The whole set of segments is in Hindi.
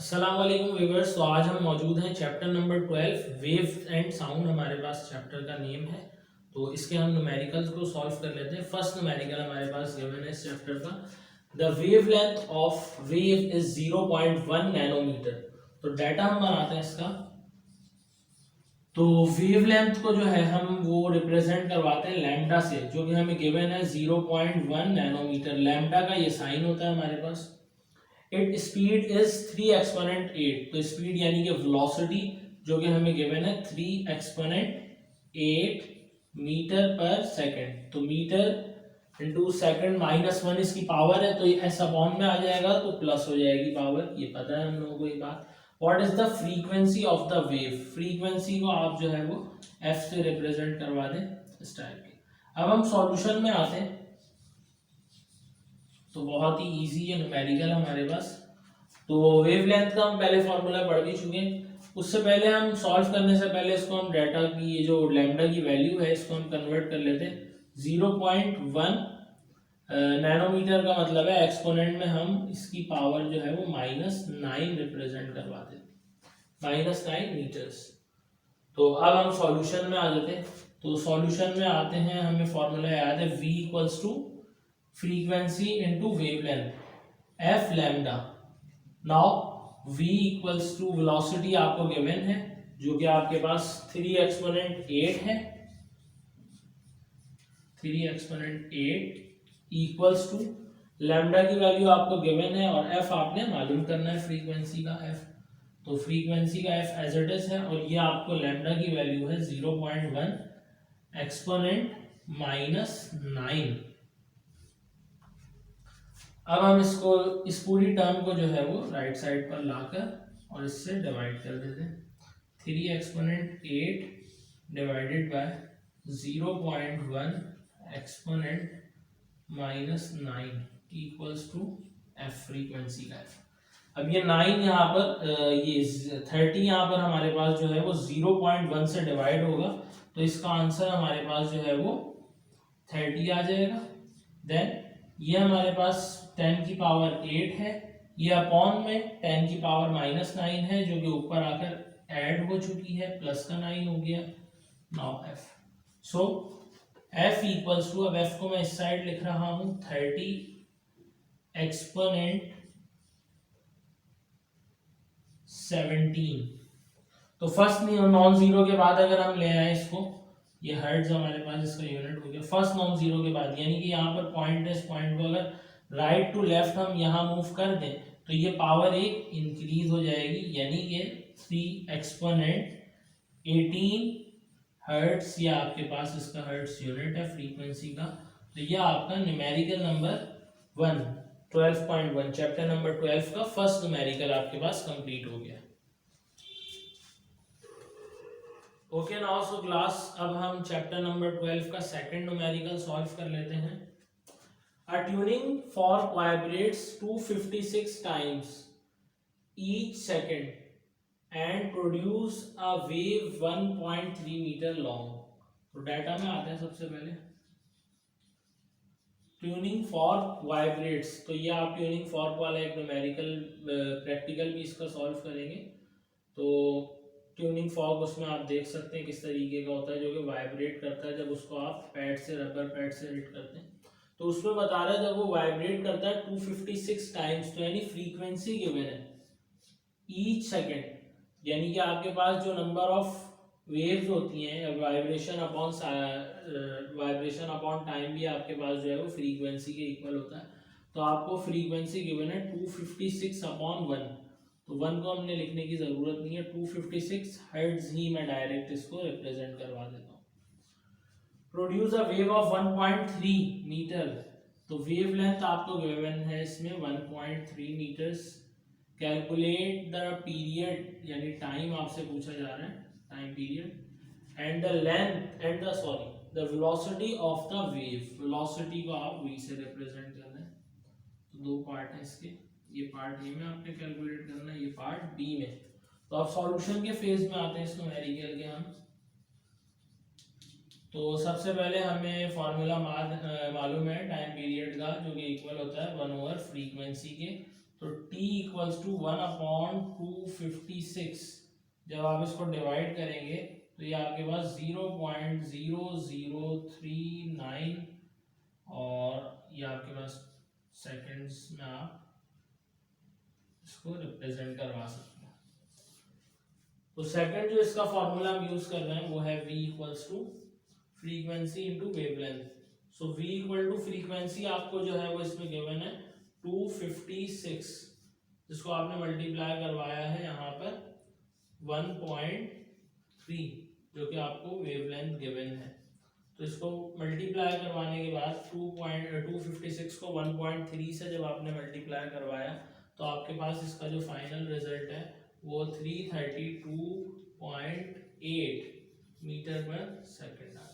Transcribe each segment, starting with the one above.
अस्सलाम वालेकुम व्यूअर्स। तो आज हम मौजूद हैं chapter number 12 waves and sound हमारे पास चैप्टर का नेम है। तो इसके हम न्यूमेरिकल्स को सॉल्व कर लेते हैं। फर्स्ट न्यूमेरिकल हमारे पास गिवन है इस चैप्टर का, the wavelength of wave is 0.1 nanometre. तो डाटा हम बनाते हैं इसका। तो वेवलेंथ को जो है हम वो रिप्रेजेंट करवाते हैं लैम्डा से, जो कि हमें गिवन है 0.1 नैनोमीटर। लैम्डा का ये साइन होता है हमारे पास। It speed is 3 exponent 8। तो स्पीड यानी कि वेलोसिटी जो कि हमें गिवन है 3 एक्सपोनेंट 8 मीटर पर सेकंड। तो मीटर इंटू सेकंड -1 इसकी पावर है, तो ये एस अपॉन में आ जाएगा तो प्लस हो जाएगी पावर। ये पता है हम लोगों को ये बात। What is the frequency of the wave? Frequency को आप जो है वो एफ से रिप्रेजेंट करवा दें इस टाइप की। अब हम सॉल्यूशन में आते हैं। तो बहुत ही इजी है न्यूमेरिकल हमारे पास। तो वेवलेंथ का हम पहले फॉर्मूला पढ़ भी चुके हैं। उससे पहले हम सॉल्व करने से पहले इसको हम डाटा की ये जो लैम्डा की वैल्यू है इसको हम कन्वर्ट कर लेते हैं। 0.1 नैनोमीटर का मतलब है एक्सपोनेंट में हम इसकी पावर जो है वो -9 रिप्रेजेंट करवाते हैं, -9 मीटर्स। तो अब हम सॉल्यूशन में आ जाते हैं। तो सॉल्यूशन में आते हैं, हमें फॉर्मूला याद है v equals to frequency into wavelength F lambda. Now v equals to velocity आपको गिवन है जो कि आपके पास 3 एक्सपोनेंट 8 है। 3 एक्सपोनेंट 8 इक्वल्स टू लैम्डा की वैल्यू आपको गिवन है और f आपने मालूम करना है फ्रीक्वेंसी का f। तो फ्रीक्वेंसी का f एज इट इज है और ये आपको लैम्डा की वैल्यू है 0.1 एक्सपोनेंट -9। अब हम इसको इस पूरी टर्म को जो है वो राइट साइड पर लाकर और इससे डिवाइड कर देते हैं। 3 exponent 8 divided by 0.1 exponent -9 equals to F, frequency का एफ। अब ये 9 यहाँ पर ये 30 यहाँ पर हमारे पास जो है वो 0.1 से डिवाइड होगा, तो इसका आंसर हमारे पास जो है वो 30 आ जाएगा। देन ये हमारे पास 10 की पावर 8 है, ये अपॉन में 10 की पावर -9 है जो कि ऊपर आकर ऐड हो चुकी है, प्लस का 9 हो गया। Now F, so F equals to, अब एफ को मैं इस साइड लिख रहा हूं 30 एक्सपोनेंट 17। तो फर्स्ट नॉन जीरो के बाद अगर हम ले आए इसको, ये हर्ट्ज हमारे पास इसका यूनिट हो गया फर्स्ट नॉन जीरो के बाद, यानी कि यहाँ पर पॉइंट है, इस पॉइंट को अगर राइट टू लेफ्ट हम यहाँ मूव कर दें तो ये पावर एक इंक्रीज हो जाएगी, यानी कि 3 एक्सपोनेंट 18 हर्ट्ज। ये आपके पास इसका हर्ट्ज यूनिट है फ्रीक्वेंसी का। तो ये आपका न्यूमेरिकल नंबर 1 12.1 चैप्टर नंबर 12 का फर्स्ट न्यूमेरिकल आपके पास कंप्लीट हो गया। ओके नाउ सो क्लास, अब हम चैप्टर नंबर 12 का सेकंड न्यूमेरिकल सॉल्व कर लेते हैं। A tuning fork vibrates 256 times each second and produce a wave 1.3 meter long। तो डाटा में आते हैं सबसे पहले। ट्यूनिंग फॉर्क वाइब्रेट्स, तो ये आप ट्यूनिंग फॉर्क वाला एक न्यूमेरिकल प्रैक्टिकल भी इसका सॉल्व करेंगे। तो ट्यूनिंग फॉर्क उसमें आप देख सकते हैं किस तरीके का होता है, जो कि वाइब्रेट करता है जब उसको आप पैड से, रबर पैड से हिट करते हैं। तो उसमें बता रहा है जब वो वाइब्रेट करता है 256 टाइम्स, तो यानी फ्रीक्वेंसी गिवन है ईच सेकेंड, यानी कि आपके पास जो नंबर ऑफ वेव्स होती हैं वाइब्रेशन अपॉन टाइम भी आपके पास जो है वो फ्रीक्वेंसी के इक्वल होता है। तो आपको फ्रीक्वेंसी गिवन है 256 अपॉन 1। तो 1 को हमने लिखने की जरूरत नहीं है, 256 हर्ट्ज ही मैं डायरेक्ट इसको रिप्रेजेंट करवा देता हूँ। Produce a wave of 1.3 metre. तो वेव लेंथ आपको गिवन है इसमें 1.3 मीटर्स। कैलकुलेट द पीरियड, यानी टाइम आपसे पूछा जा रहा है, time period, and the length and the sorry the velocity of the wave. Velocity को आप v से रिप्रेजेंट करना है। तो दो पार्ट है इसके, ये पार्ट ए में आपने कैलकुलेट करना है, ये पार्ट बी में। तो आप सॉल्यूशन के फेज में आते हैं इस न्यूमेरिकल के हम। तो सबसे पहले हमें फॉर्मूला मालूम है टाइम पीरियड का, जो कि इक्वल होता है 1 ओवर फ्रीक्वेंसी के। तो t इक्वल्स टू 1/256। जब आप इसको डिवाइड करेंगे तो ये आपके पास 0.0039 और ये आपके पास सेकंड्स में आप इसको रिप्रेजेंट करवा सकते हैं। तो सेकंड जो इसका फॉर्मूला हम यूज कर रहे हैं वो है v equals to frequency into wavelength. So v equal to frequency आपको जो है वो इसमें गिवन है 256, जिसको आपने मल्टीप्लाई करवाया है यहाँ पर 1.3, जो कि आपको वेवलेंथ गिवन है। तो इसको मल्टीप्लाई करवाने के बाद 256 को 1.3 से जब आपने मल्टीप्लाई करवाया तो आपके पास इसका जो फाइनल रिजल्ट है वो 332.8 मीटर पर सेकंड है।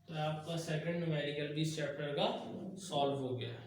तो आपका सेकंड न्यूमेरिकल भी इस चैप्टर का सॉल्व हो गया है।